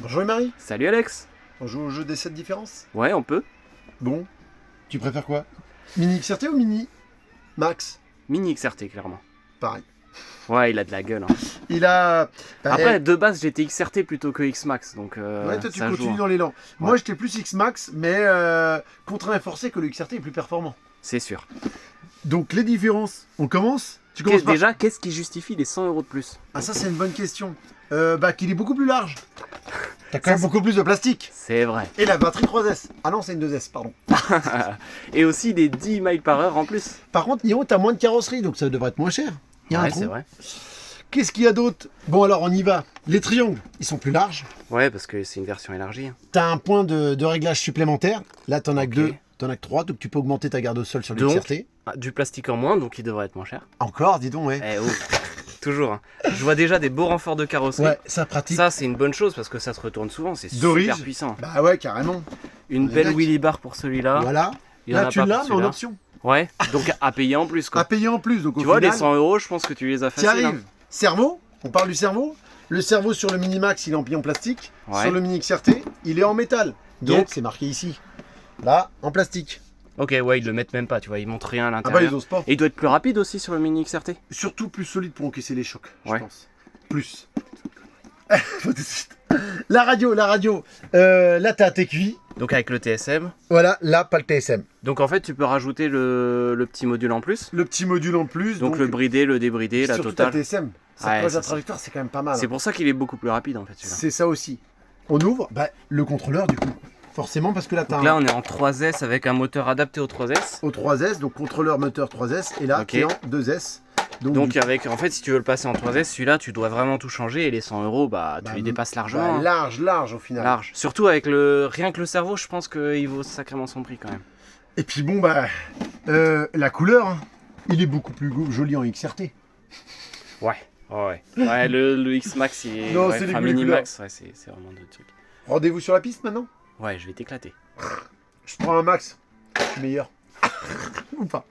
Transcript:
Bonjour Marie, Salut Alex. on joue au jeu des 7 différences. Ouais, on peut. Bon, tu préfères quoi? Mini XRT ou mini Max? Mini XRT, clairement. Pareil. Ouais, il a de la gueule. Hein. Il a... Après, de base, j'étais XRT plutôt que X-Max, donc ouais, toi tu ça joue. continues Hein. dans l'élan. Ouais. Moi j'étais plus X-Max, mais contraint et forcé que le XRT est plus performant. C'est sûr. Donc les différences, on commence? Tu commences par... Déjà, qu'est-ce qui justifie les 100 € de plus? Ah ça c'est une bonne question. Qu'il est beaucoup plus large. T'as quand même beaucoup plus de plastique. C'est vrai. Et la batterie 3S. Ah non, c'est une 2S, pardon. Et aussi des 10 miles par heure en plus. Par contre, Niro, t'as moins de carrosserie, donc ça devrait être moins cher. Il y a un Ouais, trou. c'est vrai. Qu'est-ce qu'il y a d'autre? Bon alors on y va. Les triangles, ils sont plus larges. Ouais, parce que c'est une version élargie. Hein. T'as un point de réglage supplémentaire. Là, t'en as que Ok. 2, t'en as que 3, donc tu peux augmenter ta garde au sol sur le Donc, XRT. Du plastique en moins, donc il devrait être moins cher. Encore, dis donc, ouais. Eh oh, toujours. Hein. Je vois déjà des beaux renforts de carrosserie. Ouais, ça pratique. Ça, c'est une bonne chose parce que ça se retourne souvent. C'est Doris. super puissant. Bah ouais, carrément. Une Les belle mecs. wheelie bar pour celui-là. Voilà. Il y en Là, a tu pas l'as, pour mais en celui-là. option. Ouais, donc à payer en plus quoi. À payer en plus. Donc Tu au vois, final, les 100 €, je pense que tu les as t'y faciles. arrives. Cerveau, on parle du cerveau. Le cerveau sur le Minimax, il est en pillon plastique. Ouais. Sur le Mini XRT, il est en métal. Donc, Donc c'est marqué ici. Là, en plastique. Ok, ouais, ils le mettent même pas, tu vois, ils montrent rien à Ah bah, l'intérieur. ils osent pas. Et il doit être plus rapide aussi sur le mini XRT. Surtout plus solide pour encaisser les chocs, je Ouais. pense. Plus. Faut tout de suite. La radio. Là, t'as TQI. Donc avec le TSM. Voilà, là, pas le TSM. Donc en fait, tu peux rajouter le petit module en plus. Le petit module en plus. Donc le bridé, le débridé, la surtout totale. ta TSM. Ça Ouais, pose la c'est ça. trajectoire, c'est quand même pas mal. C'est hein. pour ça qu'il est beaucoup plus rapide en fait celui-là. C'est ça aussi. On ouvre le contrôleur du coup. Forcément, parce que là, t'as Donc là, on est en 3S avec un moteur adapté au 3S. au 3S, donc contrôleur moteur 3S. Et là, Ok. t'es en 2S. Donc du- avec, en fait, si tu veux le passer en 3S, celui-là, tu dois vraiment tout changer et les 100 €, bah, tu Bah, les dépasses bah, largement. Hein. large au final. Large. Surtout avec rien que le cerveau, je pense qu'il vaut sacrément son prix quand même. Et puis bon, la couleur, hein, il est beaucoup plus joli en XRT. Ouais. Ouais, le X-Max, il est. Non, ouais, c'est les enfin, goûts, les Mini-Max, ouais, c'est vraiment deux trucs. Rendez-vous sur la piste maintenant? Ouais, je vais t'éclater. Je prends un max. Je suis meilleur. Ou pas.